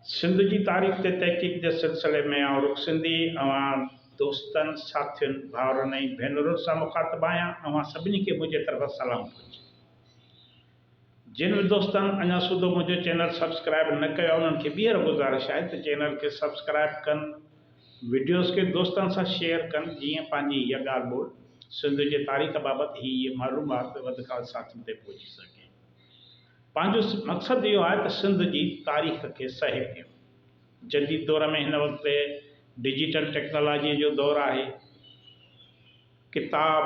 सिंध की तारीख़ ते तहक़ीक़ के सिलसिले में रुख सिंधी दोस्तन साथियुनि भाउरनि ऐं भेनरुनि सां मुखातिब आहियां। सभिनी के मुझे तरफ़ सलाम पहुचे। जिन भी दोस्तन अञा सुधो मुझे चैनल सब्सक्राइब न कयो उन्हनि खे ॿीहर गुज़ारिश है तो चैनल के सब्सक्राइब कन, वीडियोस के दोस्तन सां शेयर कन, जीअं पंहिंजी हीअ ॻाल्हि ॿोल सिंध जे तारीख़ बाबति ही मालूमात वधि खां साथियुनि ते पहुची सके। पंहिंजो मक़सदु इहो आहे त सिंध जी तारीख़ खे सहे कयो। जदीद दौर में हिन वक़्तु डिजिटल टेक्नोलॉजी जो दौर आहे। किताब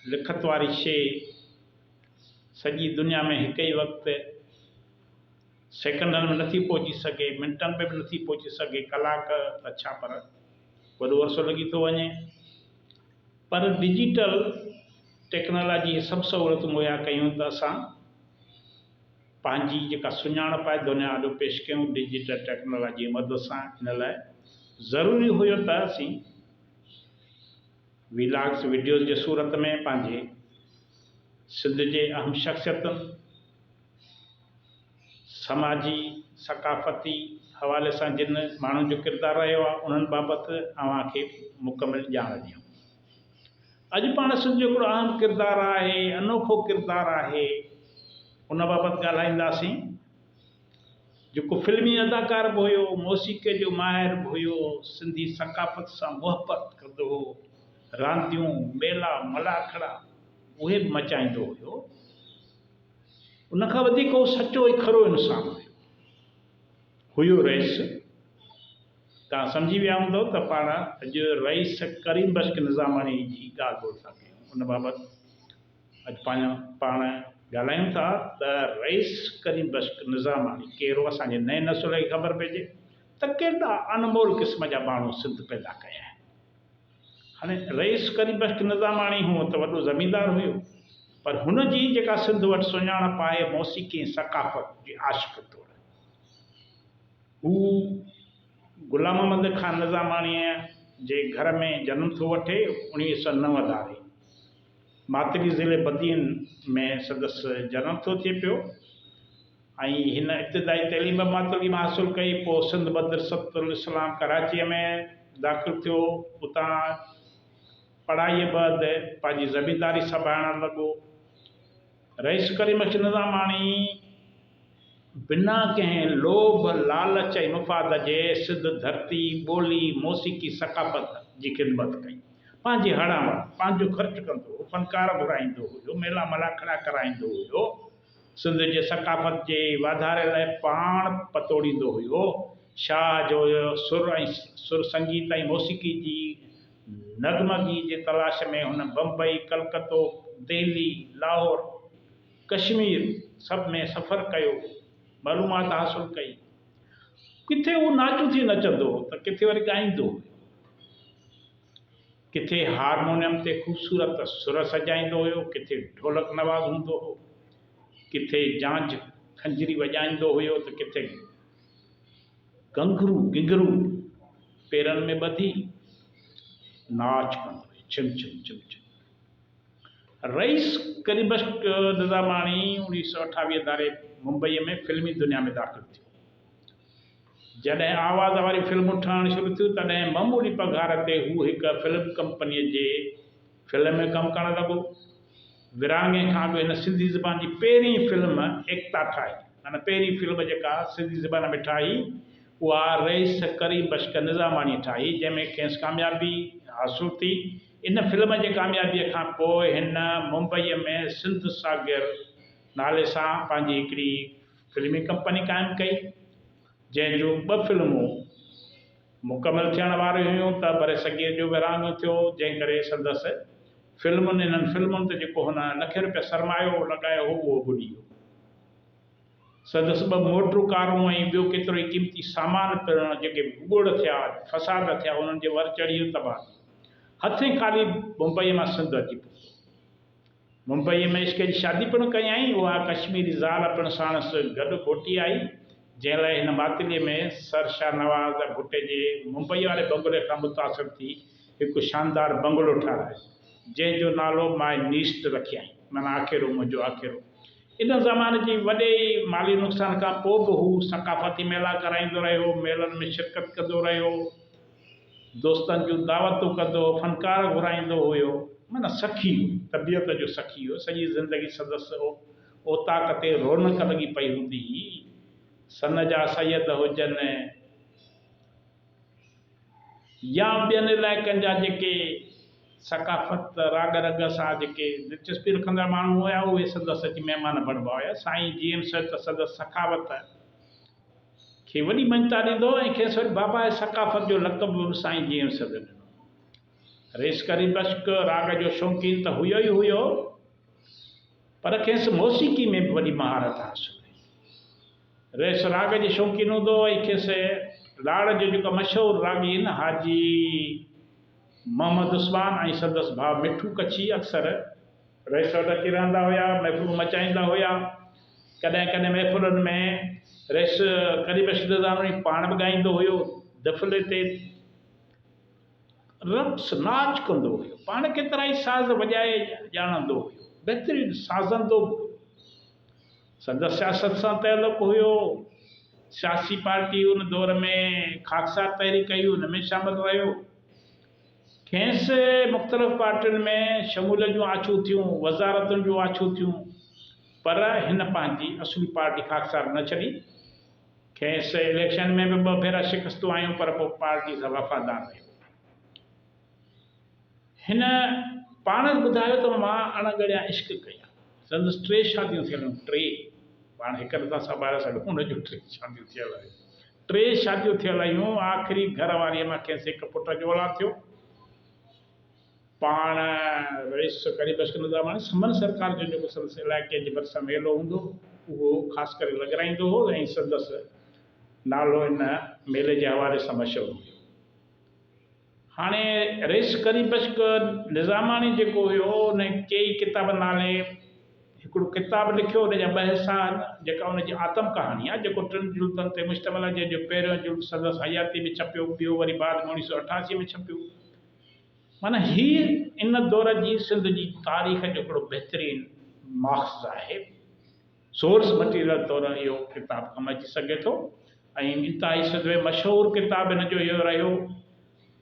लिखत वारी शइ सॼी दुनिया में हिकु ई वक़्तु सेकंडनि में नथी पहुची सघे, मिंटनि में बि नथी पहुची सघे, कलाक अच्छा पर वॾो अरसो लॻी थो वञे। पर डिजिटल टेक्नोलॉजी सभु सहूलियतूं मुहैया कयूं त असां पंहिंजी जेका सुञाणप आहे दुनिया ॾो पेश कयूं डिजिटल टेक्नोलॉजी जी मदद सां। इन लाइ ज़रूरी हुयो त असीं वीलॉग्स वीडियोज़ जे सूरत में पंहिंजे सिंध जे अहम शख़्सियतुनि, समाजी सकाफ़ती हवाले सां जिन माण्हुनि जो किरदारु रहियो आहे उन्हनि बाबति अव्हांखे मुकमिल ॼाण ॾियूं। अॼु पाण सिंध जो हिकिड़ो अहम किरदारु आहे, अनोखो किरदारु आहे, उन बाबति ॻाल्हाईंदासीं। जेको फिल्मी अदाकार बि हुयो, मौसीक़े जो माहिर बि हुयो, सिंधी सकाफ़त सां मुहबत कंदो हो, रांदियूं मेला मलाखड़ा उहे बि मचाईंदो हुयो। उनखां वधीक उहो सचो ऐं खरो इंसान हुयो रईस। तव्हां सम्झी विया हूंदव त पाण अॼु रईस करीम बश्क निज़ामानी जी ॻाल्हि ॿोल था कयूं। उन बाबति अॼु पाण ॻाल्हायूं था त रईस करीम बश्क निज़ामानी कहिड़ो, असांजे नए नसुल खे ख़बर पइजे त केॾा अनमोल क़िस्म जा माण्हू सिंध पैदा कया आहिनि। हाणे रईस करीम बश्क निज़ामानी हुओ त वॾो ज़मींदार हुयो, पर हुनजी जेका सिंध वटि सुञाणप आहे मौसीक़ी सकाफ़त जे आशिक़ तौर, हू ग़ुलाम अहमद ख़ान निज़ामानीअ जे घर में जनम थो वठे 1909 धारे। मातली ज़िले बदियन में सदस्य जनम थो थिए पियो ऐं हिन इब्तिदाई तइलीम मातली में हासिलु कई। पोइ सिंध मदरसतुल इस्लाम कराचीअ में दाख़िल थियो। उतां पढ़ाईअ बैदि पंहिंजी ज़मींदारी संभालणु लॻो। रईस करीम बश्क निज़ामानी बिना कंहिं लोभ लालच ऐं मुफ़ाद जे सिंध धरती ॿोली मौसीक़ी सकाफ़त जी ख़िदमत कई। पंहिंजे हणा वटि पंहिंजो ख़र्चु कंदो हो, फ़नकार घुराईंदो हुयो, मेला मलाखड़ा कराईंदो हुयो, सिंध जे सकाफ़त जे वाधारे लाइ पाण पतोड़ींदो हुयो। शाह जो सुर संगीत ऐं मौसीक़ी जी नगमगी जे तलाश में हुन बम्बई, कलकत्तो, दिल्ली, लाहौर, कश्मीर सभ में सफ़र कयो, मालूमात हासिलु कई। किथे उहो नाचू थी नचंदो हो त किथे वरी ॻाईंदो हुयो, किथे हारमोनियम ते ख़ूबसूरत सुर सजाईंदो हुयो, किथे ढोलक नवाज़ हूंदो हो, किथे झांझ खंजरी वॼाईंदो हुयो त किथे घिंघरू पेरनि में ॿधी नाच कंदो हुयो, छिम छिम छिम छिम। रईस करीम बश्क निज़ामानी 1928 धारे मुंबईअ में फिल्मी दुनिया में दाख़िल थियो। जॾहिं आवाज़ वारी फिल्मूं ठहणु शुरू थियूं तॾहिं मामूली पघार ते हू हिकु फिल्म कंपनीअ जे फिल्म में कमु करणु लॻो। विरांङे खां बि हिन सिंधी ज़बान जी पहिरीं फिल्म एकता ठाही। माना पहिरीं फिल्म जेका सिंधी ज़बान में ठाही उहा रईस करीम बश्क निज़ामानी ठाही, जंहिंमें खेसि कामयाबी हासिलु थी। इन फिल्म जे कामयाबीअ खां पोइ हिन मुंबईअ में सिंध सागर नाले सां पंहिंजी हिकिड़ी फिल्मी कंपनी क़ाइमु कई, जंहिंजूं 2 फिल्मूं मुकमल थियण वारियूं हुयूं त बरे सॻीअ जो विरांङो थियो, जंहिं करे संदसि इन्हनि फिल्मुनि ते जेको हुन लखे रुपया सरमायो लॻायो हो उहो ॿुॾी वियो। संदसि 2 मोटरूं कारूं ऐं ॿियो केतिरो ई क़ीमती सामान पिणु जेके ॻुड़ थिया, फसाद थिया, उन्हनि जे वर चढ़ी वियो तबाह। हथें ख़ाली मुंबईअ मां सिंध अची पहुतो। मुंबईअ में इश्क जी शादी पिणु कयईं। उहा कश्मीरी ज़ाल पिणु साणसि गॾु कोठी आई, जंहिं लाइ हिन मातलीअ में सर शाह नवाज़ भुट्टे जे मुंबई वारे बंगले खां मुतासिर थी हिकु शानदार बंगलो ठारायो, जंहिंजो नालो माय नीस्ट रखियईं, माना आखेरो मुंहिंजो आखेरो। इन ज़माने जी वॾे माली नुक़सान खां पोइ बि हू सक़ाफ़ती मेला कराईंदो रहियो, मेलनि में शिरकत कंदो रहियो, दोस्तनि जूं दावतूं कंदो, फ़नकार घुराईंदो हुयो। माना सखी हुई, तबियत जो सखी हुयो। सॼी ज़िंदगी संदसि ओताक ते रौनक लॻी पई हूंदी हुई। सन जा सैयद हुजनि या ॿियनि इलाइक़नि जा जेके सक़ाफ़त राग रग सां जेके दिलचस्पी रखंदड़ माण्हू हुया, उहे संदसि अची महिमान बणिबा हुया। साईं जीअं त संदसि सखावत खे वॾी मञता ॾींदो ऐं खेसि वरी बाबा सक़ाफ़त जो लक़ब बि साईं जीअं सद ॾिनो। रेस करी बश्क राग जो शौक़ीन त हुयो ई हुयो, पर खेसि मौसीक़ी में बि वॾी महारत हासिल हुई। रेस राग जी शौक़ीन हूंदो ऐं खेसि लाड़ जो जेको मशहूरु रागी आहिनि हाजी मोहम्मद उस्मान ऐं संदसि भाउ मिठू कच्छी अक्सर रेस वटि अची रहंदा हुया, महफ़िलूं मचाईंदा हुया। कॾहिं कॾहिं महफ़िलुनि में रेस करी बश्क निज़ामी पाण बि ॻाईंदो हुयो, दफ़िले ते रक़्स नाच कंदो हुयो, पाण केतिरा ई साज़ वॼाए ॼाणंदो हुयो, बहितरीनु साज़ंदो बि हुयो। संदसि सियासत सां तइल्लुक़ु हुयो। सियासी पार्टी उन दौर में ख़ाकसार तहरीक कई, उन में शामिल रहियो। खेसि मुख़्तलिफ़ पार्टियुनि में शमूलियत जूं आछूं थियूं, वज़ारतुनि जूं आछूं थियूं, पर हिन पंहिंजी असली पार्टी ख़ाकसार न छॾी। खेसि इलेक्शन में बि 2 भेरा शिकस्तूं आयूं, पर पोइ पार्टी सां वफ़ादार रहियो। हिन पाण ॿुधायो त मां अणगड़िया इश्क कया। संदसि 3 शादियूं थियल हुयूं, 3। पाण हिक नथा संभाले सघूं, हुन जूं 3 शादियूं थियल हुयूं। 3 शादियूं थियल हुयूं। आख़िरी घर वारीअ मां खेसि हिकु पुट जो औलाद थियो। पाण रेस करी बश्क निज़ामानी समन सरकार जो जेको संदसि इलाइक़े जे भरिसां मेलो हूंदो, उहो ख़ासि करे लॻाराईंदो हो ऐं संदसि नालो इन मेले जे हवाले सां मशहूरु हुयो। हाणे रेस करी बश्क निज़ामानी जेको हुयो, उन कई किताब नाले हिकिड़ो किताबु लिखियो, उन जा 2 हिसा आहिनि। जेका उनजी आतम कहाणी आहे, जेको 3 जुल्दनि ते मुश्तमिल आहे, जंहिंजो पहिरियों जुल्द संदसि हयाती में छपियो, ॿियो वरी बाद में 1988 में छपियो। माना हीअ इन दौर जी सिंध जी तारीख़ जो हिकिड़ो बहितरीनु माख़ज़ आहे। सोर्स मटीरियल तौरु इहो किताबु कमु अची सघे थो ऐं इंतिहाई सिंध में मशहूरु किताबु हिन जो इहो रहियो।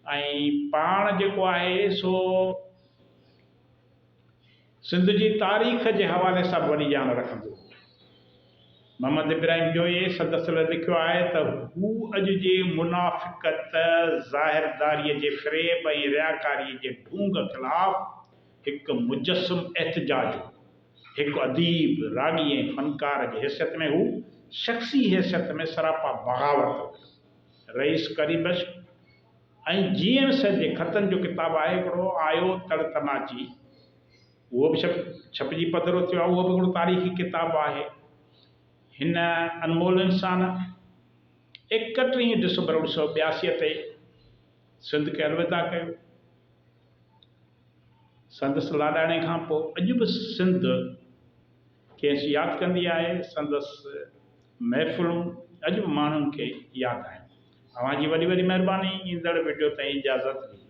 ऐं पाण जेको आहे सो सिंध जी तारीख़ जे हवाले सां वॾी ॼाण रखंदो। मोहम्मद इब्राहिम जोईअ संदसि लाइ लिखियो आहे त हू अॼु जे मुनाफ़िक़त, ज़ाहिरदारीअ जे फ़रेब ऐं रियाकारीअ जे ढूंग ख़िलाफ़ हिकु मुजस्सम एहतजाज हो। हिकु अदीब, रागी ऐं फ़नकार जी हैसियत में हू शख़्सी हैसियत में सरापा बग़ावत हो। रईस करी बश्क ऐं जीएमस जे ख़तनि जो किताबु आहे हिकिड़ो, आयो तड़तनाची, उहो बि छपिजी पधिरो थियो आहे। उहो बि हिकिड़ो तारीख़ी किताबु आहे। हिन अनमोल इंसान 31 डिसंबर 1982 ते सिंध खे अलविदा कयो। संदसि लाॾाणे खां पोइ अॼु बि सिंध खेसि यादि कंदी आहे। संदसि महफ़िलूं अॼु बि माण्हुनि खे यादि आहिनि। तव्हांजी वॾी वॾी महिरबानी। ईंदड़ वीडियो ताईं इजाज़त ॾियो।